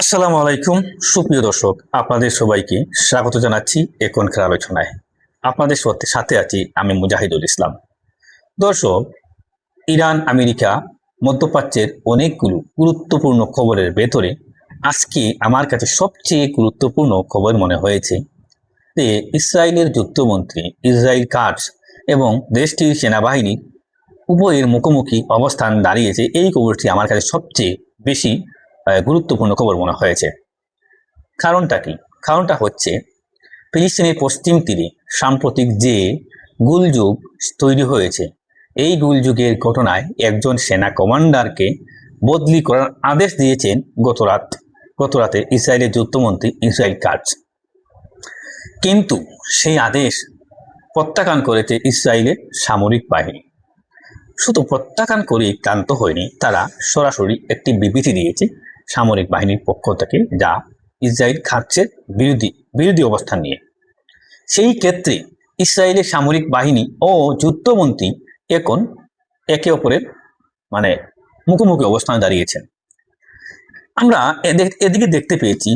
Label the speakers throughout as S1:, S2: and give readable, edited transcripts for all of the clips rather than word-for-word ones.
S1: আসসালামু আলাইকুম সুপ্রিয় দর্শক, আপনাদের সবাইকে স্বাগত জানাচ্ছি এখনকার আলোচনায়। আপনাদের সাথে আছি আমি মুজাহিদুল ইসলাম। দর্শক, ইরান আমেরিকা মধ্যপ্রাচ্যের অনেকগুলো গুরুত্বপূর্ণ খবরের ভেতরে আজকে আমার কাছে সবচেয়ে গুরুত্বপূর্ণ খবর মনে হয়েছে যে ইসরায়েলের যুদ্ধমন্ত্রী ইসরায়েল কাটস এবং দেশটির সেনাবাহিনী উভয়ের মুখোমুখি অবস্থান দাঁড়িয়েছে। এই খবরটি আমার কাছে সবচেয়ে বেশি গুরুত্বপূর্ণ খবর মনে হয়েছে। কারণটা কি? কারণটা হচ্ছে ফিলিস্তিনের পশ্চিম তীরে সাম্প্রতিক যে গোলযোগ তৈরি হয়েছে, এই গোলযোগের ঘটনায় একজন সেনা কমান্ডারকে বদলি করার আদেশ দিয়েছেন গতরাতে ইসরায়েলের যুদ্ধমন্ত্রী ইসরায়েল কাটস। কিন্তু সেই আদেশ প্রত্যাখ্যান করেছে ইসরায়েলের সামরিক বাহিনী। শুধু প্রত্যাখ্যান করে ক্লান্ত হয়নি, তারা সরাসরি একটি বিবৃতি দিয়েছে সামরিক বাহিনীর পক্ষ থেকে, যা ইসরায়েল কাটসের বিরোধী অবস্থান নিয়ে। সেই ক্ষেত্রে ইসরায়েলের সামরিক বাহিনী ও যুদ্ধমন্ত্রী এখন একে অপরের মুখোমুখি অবস্থানে দাঁড়িয়েছেন। আমরা এদিকে দেখতে পেয়েছি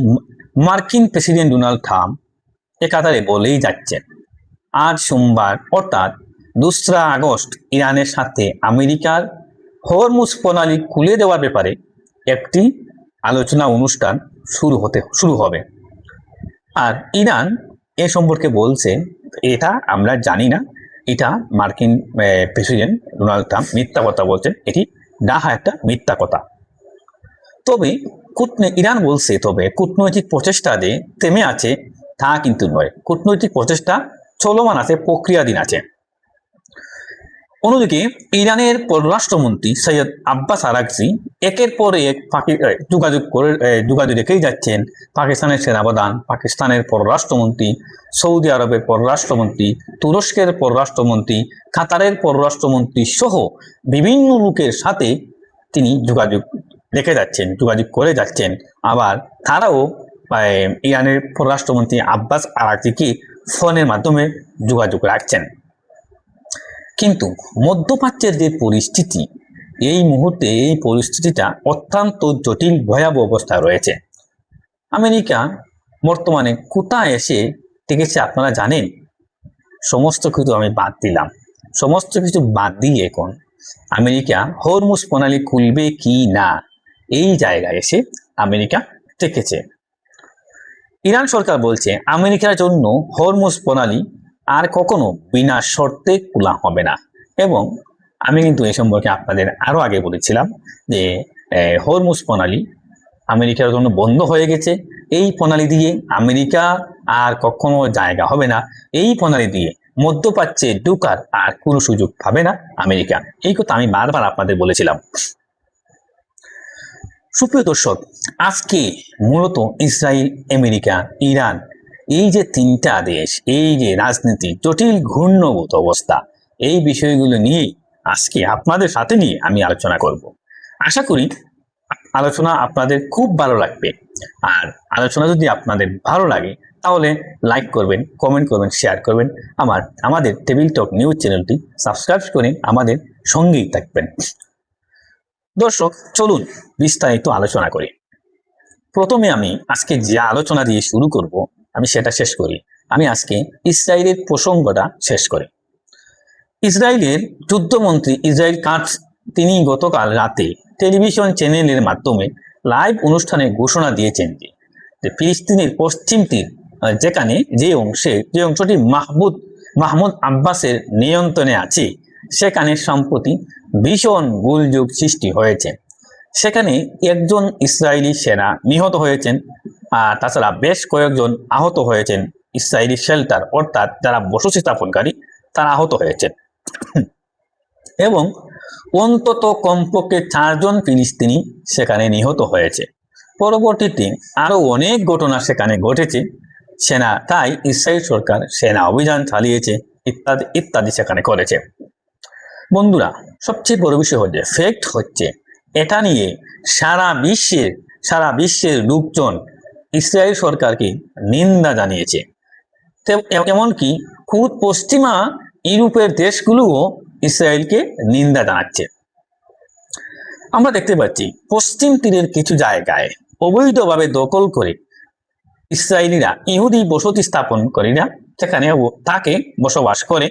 S1: মার্কিন প্রেসিডেন্ট ডোনাল্ড ট্রাম্প একাধারে বলেই যাচ্ছেন, আজ সোমবার অর্থাৎ 2 আগস্ট ইরানের সাথে আমেরিকার হরমুজ প্রণালী খুলে দেওয়ার ব্যাপারে একটি আলোচনা অনুষ্ঠান শুরু হবে। আর ইরান এ সম্পর্কে বলছে, এটা আমরা জানি না, এটা মার্কিন প্রেসিডেন্ট ডোনাল্ড ট্রাম্প মিথ্যা কথা বলছেন, এটি ডাহা একটা মিথ্যা কথা। তবে ইরান বলছে, তবে কূটনৈতিক প্রচেষ্টা যে থেমে আছে তা কিন্তু নয়। কূটনৈতিক প্রচেষ্টা চলমান আছে, প্রক্রিয়াধীন আছে। অন্যদিকে ইরানের পররাষ্ট্রমন্ত্রী সৈয়দ আব্বাস আরাগচি একের পর এক যোগাযোগ রেখেই যাচ্ছেন পাকিস্তানের সেনাপ্রধান, পাকিস্তানের পররাষ্ট্রমন্ত্রী, সৌদি আরবের পররাষ্ট্রমন্ত্রী, তুরস্কের পররাষ্ট্রমন্ত্রী, কাতারের পররাষ্ট্রমন্ত্রী সহ বিভিন্ন লোকের সাথে তিনি যোগাযোগ করে যাচ্ছেন। আবার তারাও ইরানের পররাষ্ট্রমন্ত্রী আব্বাস আরাগচিকে ফোনের মাধ্যমে যোগাযোগ রাখছেন। কিন্তু মধ্যপ্রাচ্যের যে পরিস্থিতি, এই মুহূর্তে এই পরিস্থিতিটা অত্যন্ত জটিল ভয়াবহ অবস্থায় রয়েছে। আমেরিকা বর্তমানে কোথায় এসে ঠেকেছে আপনারা জানেন? সমস্ত কিছু আমি বাদ দিলাম, সমস্ত কিছু বাদ দিয়ে এখন আমেরিকা হরমুজ প্রণালী খুলবে কি না, এই জায়গায় এসে আমেরিকা ঠেকেছে। ইরান সরকার বলছে আমেরিকার জন্য হরমুজ প্রণালী আর কখনো বিনা শর্তে খোলা হবে না। এবং আমি কিন্তু এই সম্পর্কে আপনাদের আরো আগে বলেছিলাম যে হরমুজ প্রণালী আমেরিকার জন্য বন্ধ হয়ে গেছে। এই প্রণালী দিয়ে আমেরিকা আর কখনো জায়গা হবে না, এই প্রণালী দিয়ে মধ্যপ্রাচ্যে ঢুকার আর কোনো সুযোগ পাবে না আমেরিকা। এই কথা আমি বারবার আপনাদের বলেছিলাম। সুপ্রিয় দর্শক, আজকে মূলত ইসরায়েল, আমেরিকা, ইরান, এই যে তিনটা দেশ, এই যে রাজনীতি জটিল ঘূর্ণভূত অবস্থা, এই বিষয়গুলো নিয়ে আজকে আপনাদের সাথে নিয়ে আমি আলোচনা করব। আশা করি আলোচনা আপনাদের খুব ভালো লাগবে। আর আলোচনা যদি আপনাদের ভালো লাগে তাহলে লাইক করবেন, কমেন্ট করবেন, শেয়ার করবেন। আমাদের টেবিল টক নিউজ চ্যানেলটি সাবস্ক্রাইব করে আমাদের সঙ্গেই থাকবেন। দর্শক, চলুন বিস্তারিত আলোচনা করি। প্রথমে আমি আজকে যে আলোচনা দিয়ে শুরু করব, আমি সেটা শেষ করি। আমি আজকে ইসরায়েলের প্রসঙ্গটা শেষ করি। ইসরায়েলের যুদ্ধমন্ত্রী ইসরায়েল কাটস তিনি গতকাল রাতে টেলিভিশন চ্যানেলের মাধ্যমে লাইভ অনুষ্ঠানে ঘোষণা দিয়েছেন যে ফিলিস্তিনের পশ্চিম তীর, যেখানে যে অংশটি মাহমুদ আব্বাসের নিয়ন্ত্রণে আছে, সেখানে সম্প্রতি ভীষণ গোলযোগ সৃষ্টি হয়েছে। সেখানে একজন ইসরায়েলি সেনা নিহত হয়েছেন, আর তাছাড়া বেশ কয়েকজন আহত হয়েছেন। ইসরায়েলি শেল্টার অর্থাৎ যারা বসতি স্থাপনকারী, তারা আহত হয়েছেন এবং অন্তত কমপক্ষে 4 জন ফিলিস্তিনি সেখানে নিহত হয়েছে। পরবর্তীতে আরো অনেক ঘটনা সেখানে ঘটেছে। তাই ইসরায়েল সরকার সেনা অভিযান চালিয়েছে, ইত্যাদি ইত্যাদি সেখানে করেছে। বন্ধুরা, সবচেয়ে বড় বিষয় হচ্ছে এটা নিয়ে সারা বিশ্বের লোকজন ইসরায়েল সরকারকে নিন্দা জানিয়েছে। এমনকি খুব পশ্চিমা ইউরোপের দেশগুলোও ইসরায়েলকে নিন্দা জানাচ্ছে। আমরা দেখতে পাচ্ছি পশ্চিম তীরের কিছু জায়গায় অবৈধভাবে দখল করে ইসরায়েলিরা ইহুদি বসতি স্থাপনকারীরা সেখানে তাকে বসবাস করে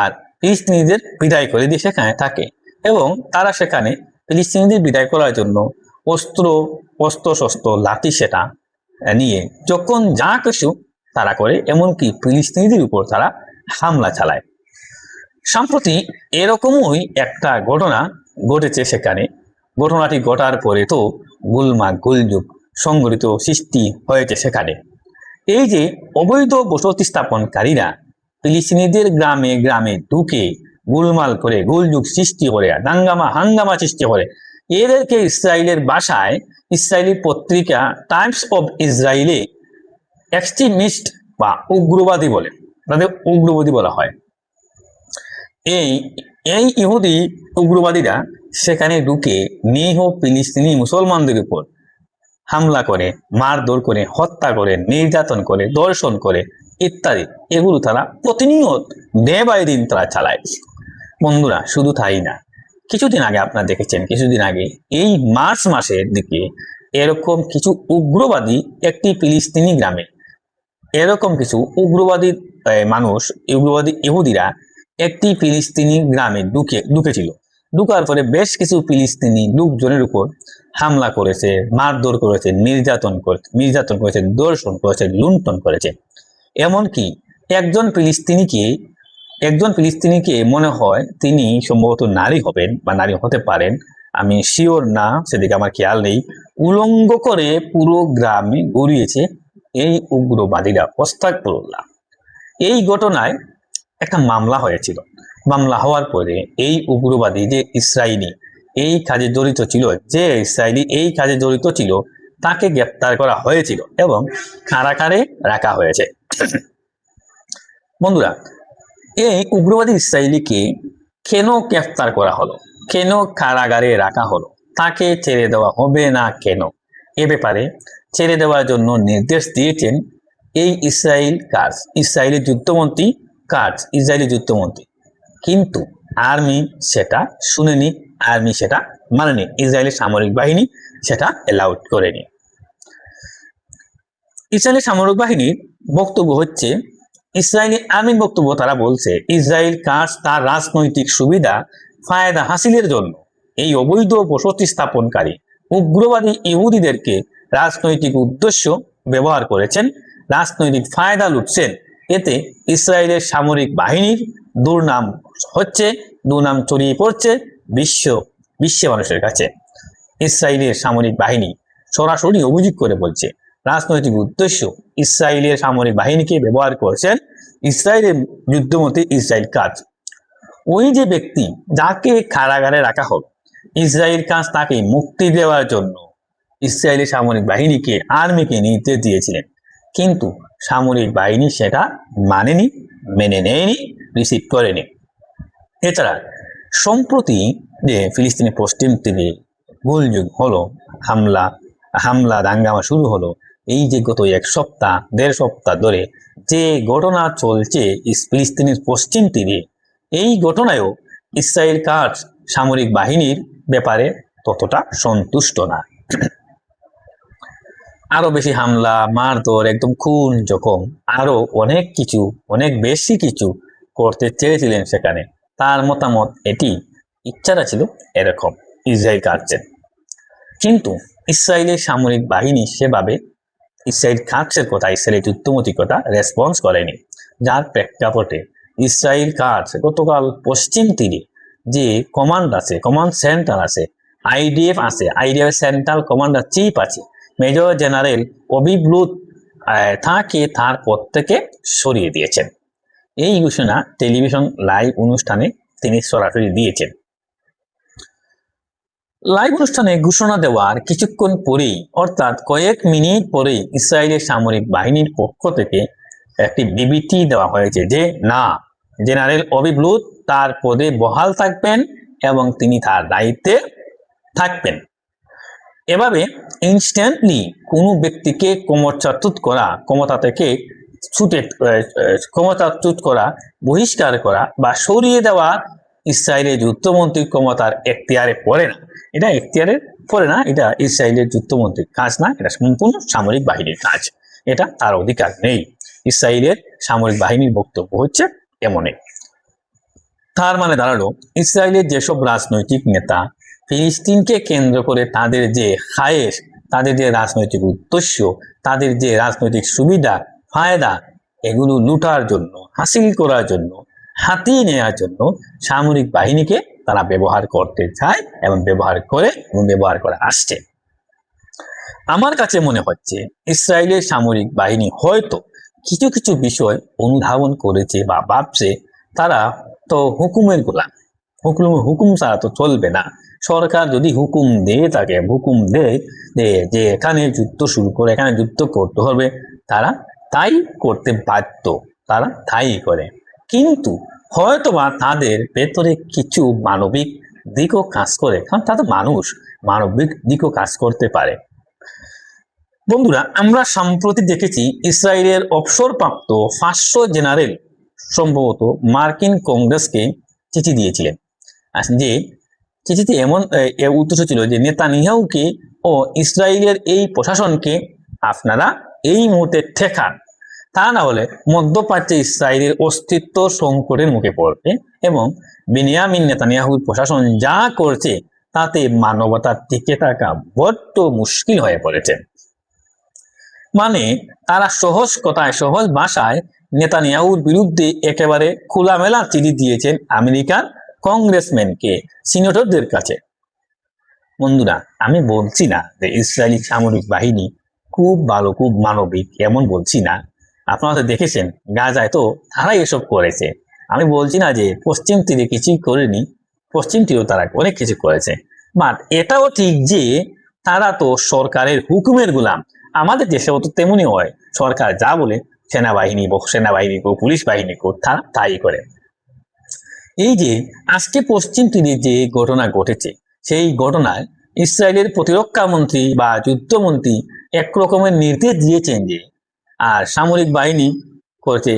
S1: আর ফিলিস্তিনিদের বিদায় করে দিয়ে সেখানে থাকে এবং তারা সেখানে ফিলিস্তিনিদের বিদায় করার জন্য অস্ত্র শস্ত্র লাঠি সেটা নিয়ে যখন যা কিছু তারা করে, এমনকি ফিলিস্তিনিদের উপর তারা হামলা চালায়। সম্প্রতি এরকমই একটা ঘটনা ঘটেছে সেখানে। ঘটনাটি ঘটার পরে তো গোলযোগ সংঘটিত সৃষ্টি হয়েছে সেখানে। এই যে অবৈধ বসতি স্থাপনকারীরা ফিলিস্তিনিদের গ্রামে গ্রামে ঢুকে গোলমাল করে গোলযোগ সৃষ্টি করে হাঙ্গামা সৃষ্টি করে, এদেরকে ইসরায়েলের ভাষায় ইসরায়েলি পত্রিকা টাইমস অফ ইসরায়েলে এক্সট্রিমিস্ট বা উগ্রবাদী বলে, তাদের উগ্রবাদী বলা হয়। এই ইহুদি উগ্রবাদীরা সেখানে ঢুকে নিরীহ ফিলিস্তিনি মুসলমানদের উপর হামলা করে, মারধর করে, হত্যা করে, নির্যাতন করে, ধর্ষণ করে ইত্যাদি, এগুলো তারা প্রতিনিয়ত ডে বাই দিন তারা চালায়। বন্ধুরা, শুধু তাই না, কিছুদিন আগে আপনারা দেখেছেন, কিছুদিন আগে এই মার্চ মাসের দিকে এরকম কিছু উগ্রবাদী একটি ফিলিস্তিনি গ্রামে, এরকম কিছু উগ্রবাদী মানুষ, উগ্রবাদী ইহুদিরা একটি ফিলিস্তিনি গ্রামে ঢুকেছিল। ঢুকার পরে বেশ কিছু ফিলিস্তিনি লোকজনের উপর হামলা করেছে, মারধর করেছে, নির্যাতন করেছে, ধর্ষণ করেছে, লুণ্ঠন করেছে। এমনকি একজন ফিলিস্তিনিকে মনে হয় তিনি সম্ভবত নারী হবেন বা নারী হতে পারেন, আমি শিওর না, সেদিকে আমার খেয়াল নেই, উলঙ্গ করে পুরো গ্রামে ঘুরিয়েছে এই উগ্রবাদীরা। আস্তাগফিরুল্লাহ। এই ঘটনায় একটা মামলা হয়েছিল। মামলা হওয়ার পরে এই উগ্রবাদী যে ইসরায়েলি এই কাজে জড়িত ছিল তাকে গ্রেপ্তার করা হয়েছিল এবং কারাগারে রাখা হয়েছে। বন্ধুরা, এই উগ্রবাদী ইসরায়েলিকে কেন গ্রেপ্তার করা হলো, কেন কারাগারে রাখা হলো, তাকে ছেড়ে দেওয়া হবে না কেন, এ ব্যাপারে ছেড়ে দেওয়ার জন্য নির্দেশ দিয়েছেন এই ইসরায়েলি যুদ্ধমন্ত্রী। কিন্তু আর্মি সেটা শুনেনি, আর্মি সেটা মানেনি, ইসরায়েলি সামরিক বাহিনী সেটা অ্যালাউড করেনি। ইসরায়েলি সামরিক বাহিনীর বক্তব্য হচ্ছে, ইসরায়েলি আর্মির বক্তব্য, তারা বলছে ইসরায়েল তার রাজনৈতিক সুবিধা ফায়দা হাসিলের জন্য এই অবৈধ বসতি স্থাপনকারী উগ্রবাদী ইহুদিদেরকে রাজনৈতিক উদ্দেশ্য ব্যবহার করেছেন, রাজনৈতিক ফায়দা লুটছেন। এতে ইসরায়েলের সামরিক বাহিনীর দুর্নাম ছড়িয়ে পড়ছে বিশ্ব মানুষের কাছে। ইসরায়েলের সামরিক বাহিনী সরাসরি অভিযোগ করে বলছে রাজনৈতিক উদ্দেশ্য ইসরায়েলের সামরিক বাহিনীকে ব্যবহার করছেন ইসরায়েলের যুদ্ধমন্ত্রী ইসরায়েল কাজ। ওই যে ব্যক্তি যাকে কারাগারে রাখা হোক, ইসরায়েল কাজ তাকে মুক্তি দেওয়ার জন্য ইসরায়েলি সামরিক বাহিনীকে, আর্মিকে নির্দেশ দিয়েছিলেন, কিন্তু সামরিক বাহিনী সেটা মানেনি, মেনে নেয়নি, রিসিভ করেনি। এছাড়া সম্প্রতি যে ফিলিস্তিনি পশ্চিম তীরে গোলযোগ হলো, হামলা দাঙ্গামা শুরু হলো, এই যে গত দেড় সপ্তাহ ধরে যে ঘটনা চলছে ফিলিস্তিনের পশ্চিম তীরে, এই ঘটনায়ও ইসরায়েল সামরিক বাহিনীর ব্যাপারে ততটা সন্তুষ্ট না। আরো বেশি হামলা, মারধর, একদম খুন জখম, আরো অনেক বেশি কিছু করতে চেয়েছিলেন সেখানে। তার মতামত এটি, ইচ্ছাটা ছিল এরকম, ইসরায়েল কাটছেন। কিন্তু ইসরায়েলের সামরিক বাহিনী সেভাবে ইসরায়েল কাটছের কথা, ইসরায়েলের যুদ্ধমন্ত্রীর কথা রেসপন্স করেনি। যার প্রেক্ষাপটে ইসরায়েল গতকাল পশ্চিম তীরে যে কমান্ড সেন্টার আছে, আইডিএফ সেন্ট্রাল কমান্ডার চিফ আছে, মেজর জেনারেল অবিব্লুত, তাকে তার পদ থেকে সরিয়ে দিয়েছেন। এই ঘোষণা টেলিভিশন লাইভ অনুষ্ঠানে তিনি সরাসরি দিয়েছেন। লাইভ অনুষ্ঠানে ঘোষণা দেওয়ার কিছুক্ষণ পরেই, অর্থাৎ কয়েক মিনিট পরেই ইসরায়েলের সামরিক বাহিনীর পক্ষ থেকে একটি বিবৃতি দেওয়া হয়েছে যে না, জেনারেল অবিব্লুত তার পদে বহাল থাকবেন এবং তিনি তার দায়িত্বে থাকবেন। এভাবে ইনস্ট্যান্টলি কোনো ব্যক্তিকে ক্ষমতাচ্যুত করা, বহিষ্কার করা বা সরিয়ে দেওয়া ইসরায়েলের যুদ্ধমন্ত্রীর ক্ষমতার এখতিয়ারে পড়ে না, এটা এখতিয়ারের করে না, এটা ইসরায়েলের যুদ্ধমন্ত্রীর কাজ না, এটা সম্পূর্ণ সামরিক বাহিনীর কাজ, এটা তার অধিকার নেই। ইসরায়েলের সামরিক বাহিনীর বক্তব্য হচ্ছে এমনই। তার মানে দাঁড়ালো, ইসরায়েলের যেসব রাজনৈতিক নেতা ফিলিস্তিনকে কেন্দ্র করে তাদের যে খায়েশ, তাদের যে রাজনৈতিক উদ্দেশ্য, তাদের যে রাজনৈতিক সুবিধা ফায়দা, এগুলো লুটার জন্য, হাসিল করার জন্য, হাতিয়ে নেওয়ার জন্য সামরিক বাহিনীকে তারা ব্যবহার করতে চায় এবং ব্যবহার করে এবং ব্যবহার করে আসছে। আমার কাছে মনে হচ্ছে ইসরায়েলের সামরিক বাহিনী হয়তো কিছু কিছু বিষয় অনুধাবন করেছে বা ভাবছে তারা তো হুকুমের গোলাম, হুকুম ছাড়া তো চলবে না। সরকার যদি হুকুম দিয়ে থাকে, হুকুম দেয় যে এখানে যুদ্ধ শুরু করে, এখানে যুদ্ধ করতে হবে, তারা তাই করতে বাধ্য, তারা তাই করে। কিন্তু হয়তোবা তাদের ভেতরে কিছু মানবিক দিকও কাজ করে, কারণ তাদের মানুষ, মানবিক দিকও কাজ করতে পারে। বন্ধুরা, আমরা সম্প্রতি দেখেছি ইসরায়েলের অবসরপ্রাপ্ত 500 জেনারেল সম্ভবত মার্কিন কংগ্রেসকে চিঠি দিয়েছিলেন, যে চিঠিতে এমন উদ্দেশ্য ছিল যে নেতানিয়াহুকে ও ইসরায়েলের এই প্রশাসনকে আপনারা এই মুহূর্তে ঠেকান, তা না হলে মধ্যপ্রাচ্যে ইসরায়েলের অস্তিত্ব সংকটের মুখে পড়বে এবং বেনিয়ামিন নেতানিয়াহুর প্রশাসন যা করছে তাতে মানবতার টিকে থাকা বড্ড মুশকিল হয়ে পড়েছে। মানে তারা সহজ কথায়, সহজ ভাষায় নেতানিয়াহুর বিরুদ্ধে একেবারে খোলামেলা চিঠি দিয়েছেন আমেরিকার কংগ্রেসম্যানকে, সিনেটরদের কাছে। বন্ধুরা, আমি বলছি না যে ইসরায়েলি সামরিক বাহিনী খুব ভালো, খুব মানবিক, এমন বলছি না। আপনারা তো দেখেছেন গাজায় তো তারাই এসব করেছে। আমি বলছি না যে পশ্চিম তীরে কিছুই করেনি, পশ্চিম তীরেও তারা অনেক কিছু করেছে। বাট এটাও ঠিক যে তারা তো সরকারের হুকুমের গোলাম। আমাদের দেশেও তো তেমনই হয়, সরকার যা বলে সেনাবাহিনী পুলিশ বাহিনী তারা তাই করে। এই যে আজকে পশ্চিম তীরে যে ঘটনা ঘটেছে, সেই ঘটনায় ইসরায়েলের প্রতিরক্ষা মন্ত্রী বা যুদ্ধমন্ত্রী এক রকমের নির্দেশ দিয়েছেন যে, আর সামরিক বাহিনী করেছে,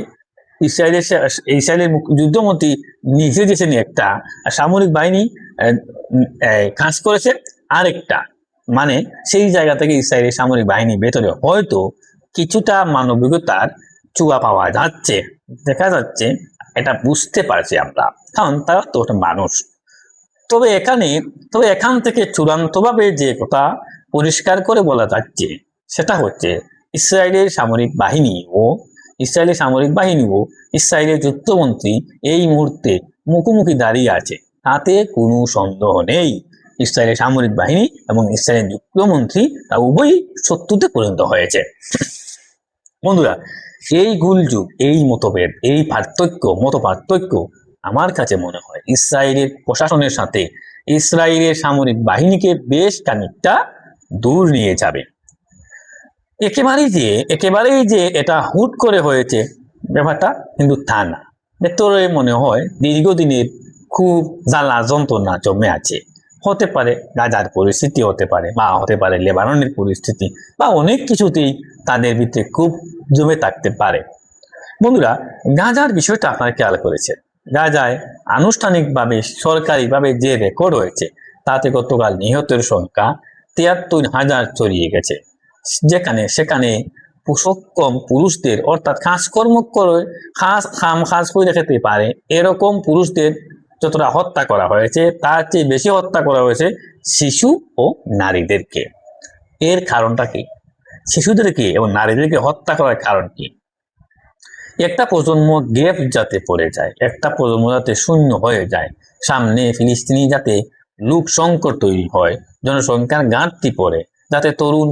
S1: ইসরায়েলের যুদ্ধমন্ত্রী নির্দেশ দিয়েছেন একটা, আর সামরিক বাহিনী কাজ করেছে আরেকটা। মানে সেই জায়গা থেকে ইসরায়েলের সামরিক বাহিনীর ভেতরে হয়তো কিছুটা মানবিকতার চুয়া পাওয়া যাচ্ছে, দেখা যাচ্ছে, এটা বুঝতে পারছি আমরা, কারণ তারা তো একটা মানুষ। তবে এখান থেকে চূড়ান্তভাবে যে কথা পরিষ্কার করে বলা যাচ্ছে সেটা হচ্ছে ইসরায়েলের সামরিক বাহিনী ও ইসরায়েলের যুদ্ধমন্ত্রী এই মুহূর্তে মুখোমুখি দাঁড়িয়ে আছে, তাতে কোনো সন্দেহ নেই। ইসরায়েলের সামরিক বাহিনী এবং ইসরায়েলের যুদ্ধমন্ত্রী তা উভয়ই শত্রুতে পরিণত হয়েছে। বন্ধুরা, এই গুলযুগ, এই মতভেদ, এই মত পার্থক্য আমার কাছে মনে হয় ইসরায়েলের প্রশাসনের সাথে ইসরায়েলের সামরিক বাহিনীকে বেশ খানিকটা দূর নিয়ে যাবে। একেবারেই যে এটা হুট করে হয়েছে ব্যাপারটা কিন্তু তা না। ভেতরে মনে হয় দীর্ঘদিনের খুব জ্বালা যন্ত্রণা জমে আছে। হতে পারে গাজার পরিস্থিতি, হতে পারে লেবাননের পরিস্থিতি, বা অনেক কিছুতেই তাদের ভিতরে খুব জমে থাকতে পারে। বন্ধুরা, গাজার বিষয়টা আপনারা খেয়াল করেছেন, গাজায় আনুষ্ঠানিকভাবে সরকারিভাবে যে রেকর্ড হয়েছে তাতে গতকাল নিহতের সংখ্যা 73,000 ছড়িয়ে গেছে। সেখানে সক্ষম পুরুষদের, অর্থাৎ কাজকর্ম করে কাজ করে খেতে পারে এরকম পুরুষদের যতটা হত্যা করা হয়েছে, তার চেয়ে বেশি হত্যা করা হয়েছে শিশু ও নারীদেরকে। এর কারণটা কি? শিশুদেরকে এবং নারীদেরকে হত্যা করার কারণ কি? একটা প্রজন্ম গ্যাপ যাতে পড়ে যায়, একটা প্রজন্ম যাতে শূন্য হয়ে যায়, সামনে ফিলিস্তিনি যাতে লোক সংকট তৈরি হয়, জনসংখ্যার ঘাটতি পড়ে, যাতে তরুণ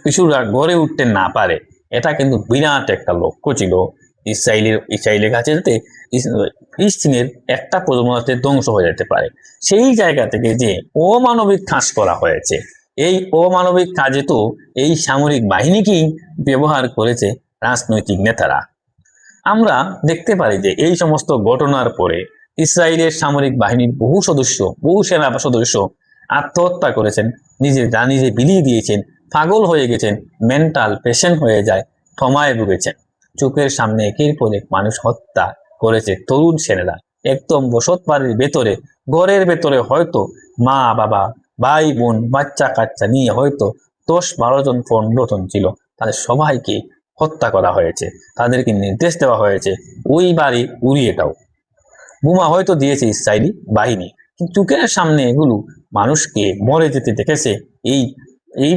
S1: কিশোররা গড়ে উঠতে না পারে, এটা কিন্তু বিরাট একটা লক্ষ্য ছিল ইসরায়েলের কাছে, যাতে ফিলিস্তিনের একটা প্রজন্ম যাতে ধ্বংস হয়ে যেতে পারে। সেই জায়গা থেকে যে অমানবিক কাজ করা হয়েছে, এই অমানবিক কাজে তো এই সামরিক বাহিনীকেই ব্যবহার করেছে রাজনৈতিক নেতারা। আমরা দেখতে পারি যে এই সমস্ত ঘটনার পরে ইসরায়েলের সামরিক বাহিনীর বহু সেনা সদস্য আত্মহত্যা করেছেন, নিজে বিলিয়ে দিয়েছেন, পাগল হয়ে গেছেন, মেন্টাল পেশেন্ট হয়ে যায়, থমায় ভুগেছেন। চোখের সামনে একের পর এক মানুষ হত্যা করেছে তরুণ সেনারা, একদম বসত বাড়ির ভেতরে, ঘরের ভেতরে হয়তো মা বাবা ভাই বোন বাচ্চা কাচ্চা নিয়ে হয়তো 10-12 জন 15 জন ছিল, তাদের সবাইকে হত্যা করা হয়েছে। তাদেরকে নির্দেশ দেওয়া হয়েছে ওই বাড়ি উড়িয়ে দাও। বোমা হয়তো দিয়েছে ইসরায়েলি বাহিনী, কিন্তু চোখের সামনে এগুলো মানুষকে মরে যেতে দেখেছে এই এই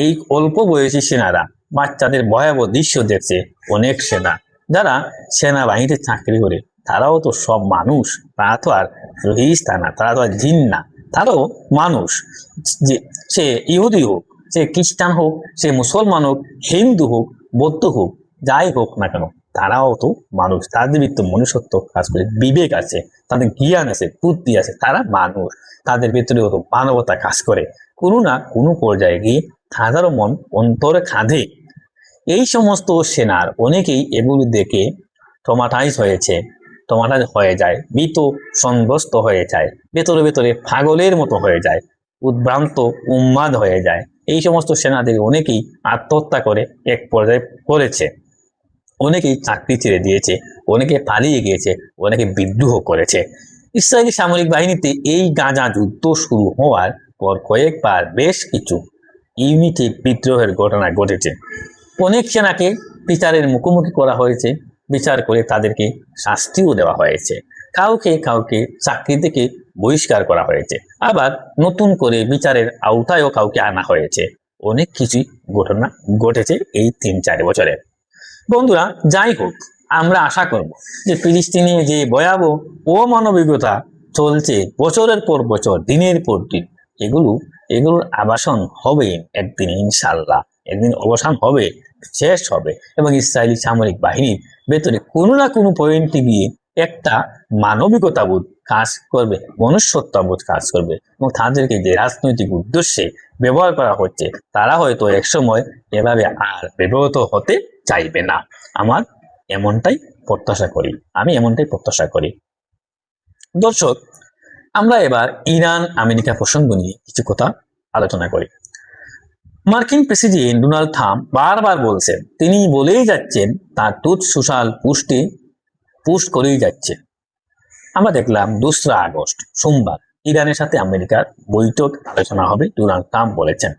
S1: এই অল্প বয়সী সেনারা। বাচ্চাদের ভয়াবহ দৃশ্য দেখছে অনেক সেনা, যারা সেনাবাহিনীতে চাকরি করে। তারাও তো সব মানুষ, তারা তো আর ফেরেশতা না, তারা তো আর জিন না, তারাও মানুষ। যে সে ইহুদি হোক, সে খ্রিস্টান হোক, সে মুসলমান হোক, হিন্দু হোক, বৌদ্ধ হোক, যাই হোক না কেন, তারাও তো মানুষ। তাদের ভিতরে মনুষ্যত্ব কাজ করে, বিবেক আছে, তাদের জ্ঞান আছে, বুদ্ধি আছে, তারা মানুষ। তাদের ভিতরেও তো মানবতা কাজ করে। কোনো না কোনো পর্যায়ে গিয়ে তাদেরও মন অন্তরে কাঁধে। এই সমস্ত সেনার অনেকেই এগুলো দেখে ট্রমাটাইজ হয়ে যায়, ভীত সন্ত্রস্ত হয়ে যায়, ভেতরে ভেতরে পাগলের মতো হয়ে যায়, উদ্ভ্রান্ত উন্মাদ হয়ে যায়। এই সমস্ত সেনাদের অনেকেই আত্মহত্যা করে এক পর্যায়ে করেছে, অনেকেই চাকরি ছেড়ে দিয়েছে, অনেকে পালিয়ে গিয়েছে, অনেকে বিদ্রোহ করেছে। ইসরায়েলি সামরিক বাহিনীতে এই গাজা যুদ্ধ শুরু হওয়ার পর কয়েকবার বেশ কিছু ইউনিটে বিদ্রোহের ঘটনা ঘটেছে। অনেক সেনাকে বিচারের মুখোমুখি করা হয়েছে, বিচার করে তাদেরকে শাস্তিও দেওয়া হয়েছে। কাউকে কাউকে চাকরি থেকে বহিষ্কার করা হয়েছে, আবার নতুন করে বিচারের আওতায়ও কাউকে আনা হয়েছে। অনেক কিছুই ঘটনা ঘটেছে এই 3-4 বছরে। বন্ধুরা, যাই হোক, আমরা আশা করব যে ফিলিস্তিনে যে ভয়াবহ অমানবিকতা চলছে বছরের পর বছর, দিনের পর দিন, এগুলোর আবাসন হবে একদিন, ইনশাল্লাহ একদিন অবসান হবে, শেষ হবে। এবং ইসরায়েলি সামরিক বাহিনীর ভেতরে কোনো না কোনো পয়েন্টে গিয়ে একটা মানবিকতাবোধ কাজ করবে, মনুষ্যত্ববোধ কাজ করবে। এবং তাদেরকে যে রাজনৈতিক উদ্দেশ্যে ব্যবহার করা হচ্ছে, তারা হয়তো একসময় এভাবে আর ব্যবহৃত হতে চাইবে না। আমি এমনটাই প্রত্যাশা করি। দর্শক, আমরা এবার ইরান আমেরিকা প্রসঙ্গ নিয়ে কিছু কথা আলোচনা করি। মার্কিন প্রেসিডেন্ট ডোনাল্ড ট্রাম্প বারবার বলছেন, তিনি বলেই যাচ্ছেন, তার ট্রুথ সোশ্যাল পোস্ট করেই যাচ্ছে। আমরা দেখলাম 2 আগস্ট সোমবার ইরানের সাথে আমেরিকার বৈঠক আলোচনা হবে, ডোনাল্ড ট্রাম্প বলেছেন।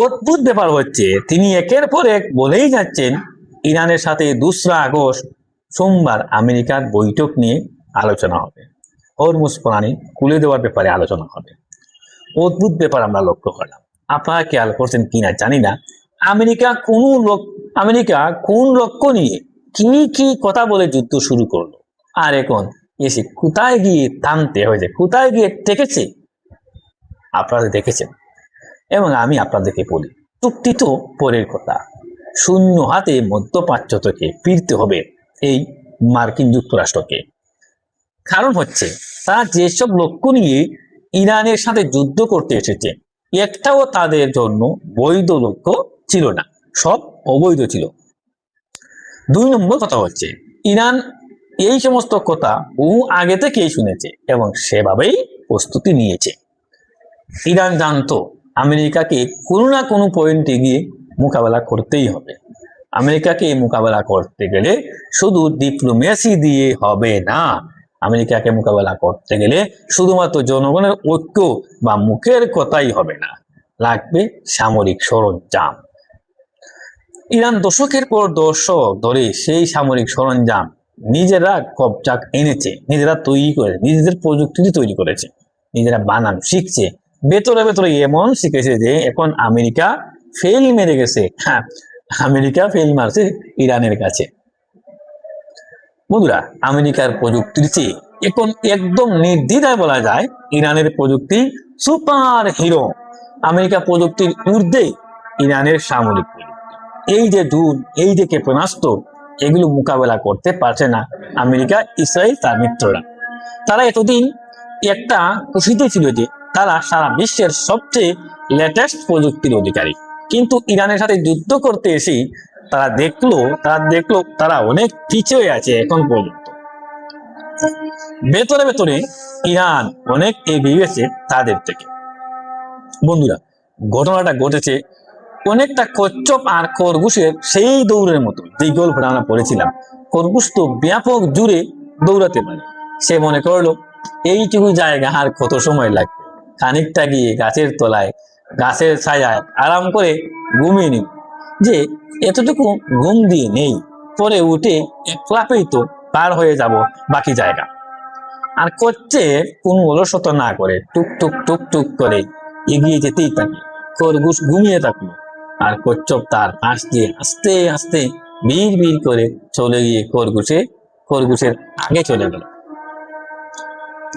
S1: অদ্ভুত ব্যাপার হচ্ছে, তিনি একের পর এক বলেই যাচ্ছেন ইরানের সাথে 2 আগস্ট সোমবার আমেরিকার বৈঠক নিয়ে আলোচনা হবে, হরমুজ প্রণালী খুলে দেওয়ার ব্যাপারে আলোচনা হবে। অদ্ভুত ব্যাপার আমরা লক্ষ্য করলাম। আপনারা খেয়াল করছেন কিনা জানি না, আমেরিকা কোন লক্ষ্য নিয়ে কি কথা বলে যুদ্ধ শুরু করলো, আর এখন এসে কোথায় গিয়ে থামতে হয়েছে, কোথায় গিয়ে ঠেকেছে আপনারা দেখেছেন। এবং আমি আপনাদেরকে বলি, চুক্তি তো পরের কথা, শূন্য হাতে মধ্যপ্রাচ্য থেকে ফিরতে হবে এই মার্কিন যুক্তরাষ্ট্রকে। কারণ হচ্ছে, তারা যেসব লক্ষ্য নিয়ে ইরানের সাথে যুদ্ধ করতে এসেছে, একটাও তাদের জন্য বৈধ লক্ষ্য ছিল না, সব অবৈধ ছিল। 2 নম্বর কথা হচ্ছে, ইরান এই সমস্ত কথা বহু আগে থেকেই শুনেছে এবং সেভাবেই প্রস্তুতি নিয়েছে। ইরান জানতো আমেরিকাকে কোনো না কোনো পয়েন্টে গিয়ে মোকাবেলা করতেই হবে। আমেরিকাকে মোকাবেলা করতে গেলে শুধু ডিপ্লোমেসি দিয়ে হবে না, আমেরিকাকে মোকাবেলা করতে গেলে শুধুমাত্র জনগণের ঐক্য বা মুখের কথাই হবে না, লাগবে সামরিক সরঞ্জাম। ইরান দশকের পর দশক ধরে সেই সামরিক সরঞ্জাম নিজেরা কবজা এনেছে, নিজেরা তৈরি করে, নিজেদের প্রযুক্তি তৈরি করেছে, নিজেরা বানানো শিখছে। ভেতরে ভেতরে এমন শিখেছে যে এখন আমেরিকা ফেল মেরে গেছে। হ্যাঁ, আমেরিকা ফেল মারছে ইরানের কাছে। বন্ধুরা, আমেরিকার প্রযুক্তির চেয়ে এখন একদম নির্দ্বিধায় বলা যায় ইরানের প্রযুক্তি সুপার হিরো। আমেরিকা প্রযুক্তির ঊর্ধ্বে ইরানের সামরিক প্রযুক্তি। এই যে ড্রোন, এই যে ক্ষেপণাস্ত্র, এগুলো মোকাবেলা করতে পারছে না আমেরিকা, ইসরায়েল, তার মিত্ররা। তারা এতদিন একটা খুশিতে ছিল যে তারা সারা বিশ্বের সবচেয়ে লেটেস্ট প্রযুক্তির অধিকারী, কিন্তু ইরানের সাথে যুদ্ধ করতে এসে তারা দেখলো তারা অনেক পিছিয়ে আছে এখন পর্যন্ত। ভেতরে ভেতরে ইরান অনেক এগিয়ে গেছে তাদের থেকে। বন্ধুরা, ঘটনাটা ঘটেছে অনেকটা কচ্ছপ আর খরগোশের সেই দৌড়ের মতো, যে গল্পটা আমরা পড়েছিলাম। খরগোশ তো ব্যাপক জুড়ে দৌড়াতে পারে, সে মনে করলো এইটুকু জায়গা আর কত সময় লাগবে, খানিকটা গিয়ে গাছের তলায় গাছের ছায়ায় আরাম করে ঘুমিয়ে নিন, যে এতটুকু ঘুম দিয়ে নেই, পরে উঠে এক ক্লাপেই তো পার হয়ে যাব বাকি জায়গা। আর করছে কোনো অলসতা না করে টুক টুক টুক টুক করে এগিয়ে যেতেই থাকে। খরগোশ ঘুমিয়ে থাকলো, আর কচ্ছপ তার পাশ দিয়ে আস্তে আস্তে ভিড় ভিড় করে চলে গিয়ে খরগোশের আগে চলে গেল।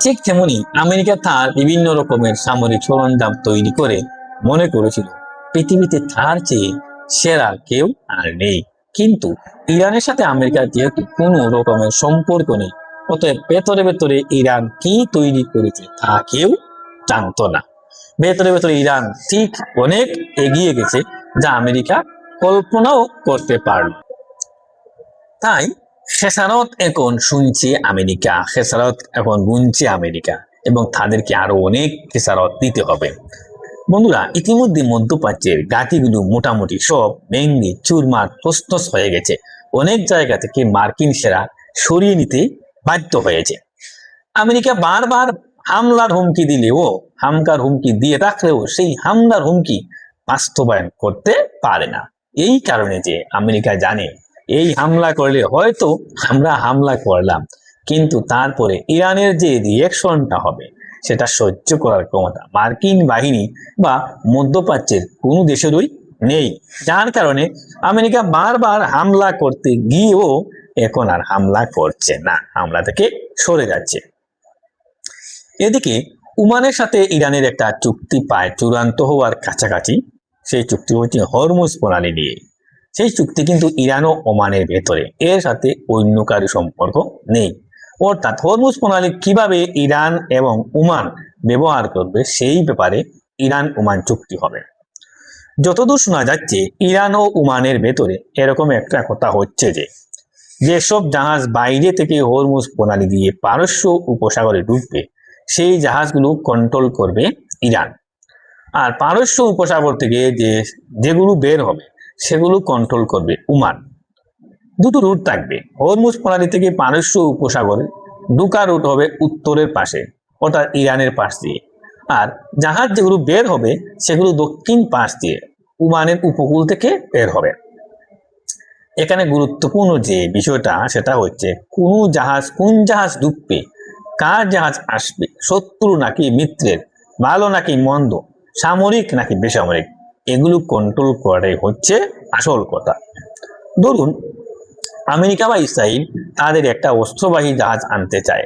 S1: ঠিক তেমনি আমেরিকা তার বিভিন্ন রকমের সামরিক সরঞ্জাম তৈরি করে মনে করেছিল পৃথিবীতে তার চেয়ে সেরা কেউ আর নেই। কিন্তু ইরানের সাথে আমেরিকার যেহেতু কোনো রকমের সম্পর্ক নেই, অতএব ভেতরে ভেতরে ইরান কি তৈরি করেছে তা কেউ জানতো না। ভেতরে ভেতরে ইরান ঠিক অনেক এগিয়ে গেছে, যা আমেরিকা কল্পনাও করতে পারল। তাই খেসারত এখন শুনছে আমেরিকা, খেসারত এখন গুনছে আমেরিকা, এবং তাদেরকে আরো অনেক খেসারত দিতে হবে। বন্ধুরা, ইতিমধ্যে মধ্যপ্রাচ্যের ঘাঁটিগুলো মোটামুটি সব ভেঙে চুরমার তছনছ হয়ে গেছে। অনেক জায়গা থেকে মার্কিন সেনা সরিয়ে নিতে বাধ্য হয়েছে। আমেরিকা বারবার হামলার হুমকি দিলেও, হামলার হুমকি দিয়ে রাখলেও সেই হামলার হুমকি বাস্তবায়ন করতে পারে না। এই কারণে যে আমেরিকা জানে এই হামলা করলে হয়তো আমরা হামলা করলাম, কিন্তু তারপরে ইরানের যে রিয়াকশনটা হবে সেটা সহ্য করার ক্ষমতা মার্কিন বাহিনী বা মধ্যপ্রাচ্যের কোনো দেশেরই নেই। যার কারণে আমেরিকা বারবার হামলা করতে গিয়েও এখন আর হামলা করছে না, হামলা থেকে সরে যাচ্ছে। এদিকে ওমানের সাথে ইরানের একটা চুক্তি প্রায় চূড়ান্ত হওয়ার কাছাকাছি। সেই চুক্তি হচ্ছে হরমুজ প্রণালী নিয়ে। সেই চুক্তি কিন্তু ইরান ও ওমানের ভেতরে, এর সাথে অন্য কারো সম্পর্ক নেই। অর্থাৎ হরমুজ প্রণালী কিভাবে ইরান এবং ওমান ব্যবহার করবে সেই ব্যাপারে ইরান ওমান চুক্তি হবে। যতদূর শোনা যাচ্ছে ইরান ও ওমানের ভেতরে এরকম একটা কথা হচ্ছে যে যেসব জাহাজ বাইরে থেকে হরমুজ প্রণালী দিয়ে পারস্য উপসাগরে ঢুকবে সেই জাহাজগুলো কন্ট্রোল করবে ইরান, আর পারস্য উপসাগর থেকে যেগুলো বের হবে সেগুলো কন্ট্রোল করবে ওমান। দুটো রুট থাকবে। হরমুজ প্রণালী থেকে পারস্য উপসাগরে ঢুকা রুট হবে উত্তরের পাশে, অর্থাৎ ইরানের পাশ দিয়ে, আর জাহাজ যেগুলো বের হবে সেগুলো দক্ষিণ পাশ দিয়ে ওমানের উপকূল থেকে বের হবে। এখানে গুরুত্বপূর্ণ যে বিষয়টা সেটা হচ্ছে কোন জাহাজ ঢুকবে, কার জাহাজ আসবে, শত্রু নাকি মিত্রের, ভালো নাকি মন্দ, সামরিক নাকি বেসামরিক, এগুলো কন্ট্রোল করাই হচ্ছে আসল কথা। ধরুন আমেরিকা বা ইসরায়েল তাদের একটা অস্ত্রবাহী জাহাজ আনতে চায়।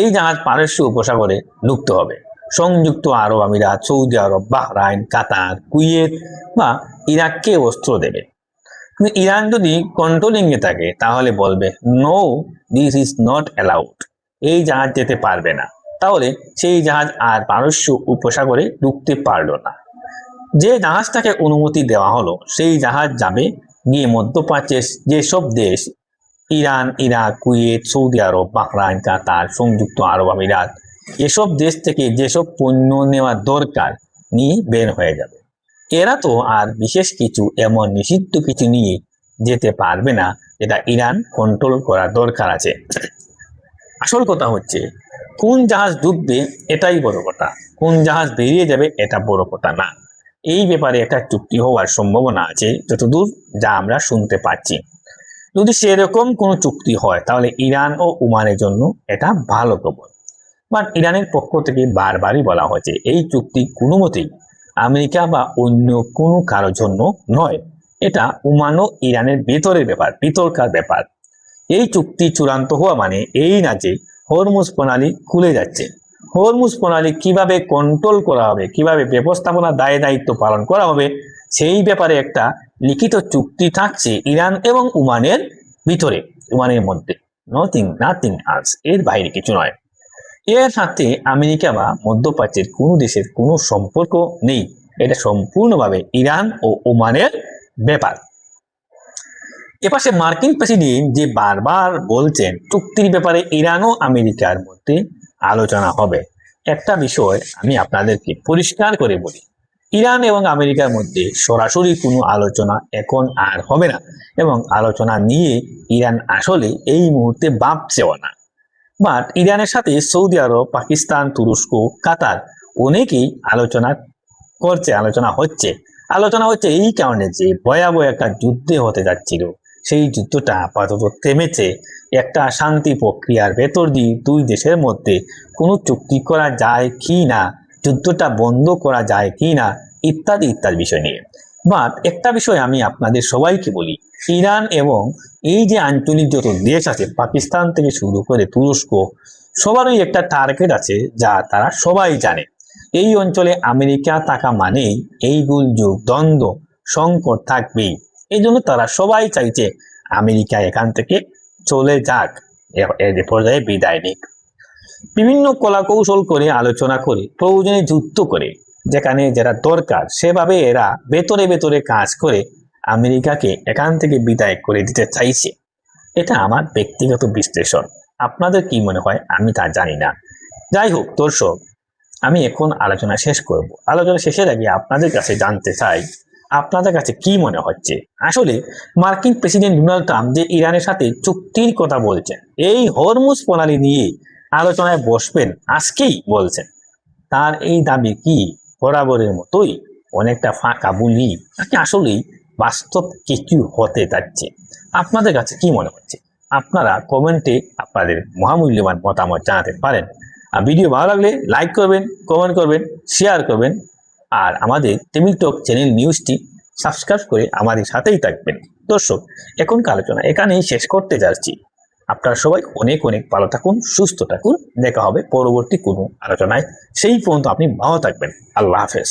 S1: এই জাহাজ পারস্য উপসাগরে ঢুকতে হবে। সংযুক্ত আরব আমিরাত, সৌদি আরব, বাহরাইন, কাতার, কুয়েত বা ইরাককে অস্ত্র দেবে। কিন্তু ইরান যদি কন্ট্রোলিং এ থাকে তাহলে বলবে no, this is not allowed, এই জাহাজ যেতে পারবে না। তাহলে সেই জাহাজ আর পারস্য উপসাগরে ঢুকতে পারলো না। যে জাহাজটাকে অনুমতি দেওয়া হলো সেই জাহাজ যাবে গিয়ে মধ্যপ্রাচ্যের যেসব দেশ ইরান, ইরাক, কুয়েত, সৌদি আরব, বাহরাইন, কাতার, সংযুক্ত আরব আমিরাত, এসব দেশ থেকে যেসব পণ্য নেওয়া দরকার নিয়ে বের হয়ে যাবে। এরা তো আর বিশেষ কিছু এমন নিষিদ্ধ কিছু নিয়ে যেতে পারবে না যেটা ইরান কন্ট্রোল করার দরকার আছে। আসল কথা হচ্ছে কোন জাহাজ ডুববে এটাই বড় কথা, কোন জাহাজ বেরিয়ে যাবে এটা বড় কথা না। এই ব্যাপারে একটা চুক্তি হওয়ার সম্ভাবনা আছে যতদূর যা আমরা শুনতে পাচ্ছি। যদি সেরকম কোনো চুক্তি হয় তাহলে ইরান ও ওমানের জন্য এটা ভালো খবর। বাট ইরানের পক্ষ থেকে বারবারই বলা হয়েছে এই চুক্তি কোনো মতেই আমেরিকা বা অন্য কোনো কারোর জন্য নয়, এটা ওমান ও ইরানের ভেতরের ব্যাপার, বিতর্কার ব্যাপার। এই চুক্তি চূড়ান্ত হওয়া মানে এই না যে হরমুজ প্রণালী খুলে যাচ্ছে। হরমুজ প্রণালী কিভাবে কন্ট্রোল করা হবে, কিভাবে ব্যবস্থাপনা দায়িত্ব পালন করা হবে সেই ব্যাপারে একটা লিখিত চুক্তি থাকছে ইরান এবং ওমানের ভিতরে, ওমানের মধ্যে, নাথিং এলস, এর বাইরে কিছু নয়। এর সাথে আমেরিকা বা মধ্যপ্রাচ্যের কোনো দেশের কোনো সম্পর্ক নেই, এটা সম্পূর্ণভাবে ইরান ও ওমানের ব্যাপার। এপাশে মার্কিন প্রেসিডেন্ট যে বারবার বলছেন চুক্তির ব্যাপারে ইরান ও আমেরিকার মধ্যে আলোচনা হবে। একটা বিষয় আমি আপনাদেরকে পরিষ্কার করে বলি, ইরান এবং আমেরিকার মধ্যে সরাসরি কোনো আলোচনা এখন আর হবে না, এবং আলোচনা নিয়ে ইরান আসলে এই মুহূর্তে ভাবছেও না। বাট ইরানের সাথে সৌদি আরব, পাকিস্তান, তুরস্ক, কাতার অনেকেই আলোচনা হচ্ছে এই কারণে যে ভয়াবহ একটা যুদ্ধ হতে যাচ্ছিল, সেই যুদ্ধটা আপাতত থেমেছে। একটা শান্তি প্রক্রিয়ার ভেতর দিয়ে দুই দেশের মধ্যে কোনো চুক্তি করা যায় কি না, যুদ্ধটা বন্ধ করা যায় কি না, ইত্যাদি ইত্যাদি বিষয় নিয়ে। বাট একটা বিষয় আমি আপনাদের সবাইকে বলি, ইরান এবং এই যে আঞ্চলিক যত দেশ আছে, পাকিস্তান থেকে শুরু করে তুরস্ক, সবারই একটা টার্গেট আছে যা তারা সবাই জানে। এই অঞ্চলে আমেরিকা থাকা মানেই এই গোলযোগ, দ্বন্দ্ব, সংকট থাকবেই। এই জন্য তারা সবাই চাইছে আমেরিকা এখান থেকে চলে যাক, এর পর্যায়ে বিদায় নিক। বিভিন্ন কলাকৌশল করে, আলোচনা করে, প্রয়োজনে যুদ্ধ করে, যেখানে যেটা দরকার সেভাবে এরা ভেতরে ভেতরে কাজ করে আমেরিকাকে এখান থেকে বিদায় করে দিতে চাইছে। এটা আমার ব্যক্তিগত বিশ্লেষণ। আপনাদের কি মনে হয় আমি তা জানি না। যাই হোক দর্শক, আমি এখন আলোচনা শেষ করব। আলোচনা শেষের আগে আপনাদের কাছে জানতে চাই, আপনাদের কাছে কি মনে হচ্ছে আসলে মার্কিন প্রেসিডেন্ট ডোনাল্ড ট্রাম্প যে ইরানের সাথে চুক্তির কথা বলছেন, এই হরমুজ প্রণালী নিয়ে আলোচনায় বসবেন আজকেই বলছেন, তার এই দাবি কি বরাবরের মতোই অনেকটা ফাঁকা বুলি, নাকি আসলেই বাস্তব কিছু হতে যাচ্ছে? আপনাদের কাছে কি মনে হচ্ছে? আপনারা কমেন্টে আপনাদের মহামূল্যবান মতামত জানাতে পারেন। আর ভিডিও ভালো লাগলে লাইক করবেন, কমেন্ট করবেন, শেয়ার করবেন। আর আমাদের টেবিল টক চ্যানেল নিউজটি সাবস্ক্রাইব করে আমাদের সাথেই থাকবেন। দর্শক, এখনকার আলোচনা এখানেই শেষ করতে যাচ্ছি। আপনারা সবাই অনেক অনেক ভালো থাকুন, সুস্থ থাকুন। দেখা হবে পরবর্তী কোনো আলোচনায়। সেই পর্যন্ত আপনি ভালো থাকবেন। আল্লাহ হাফেজ।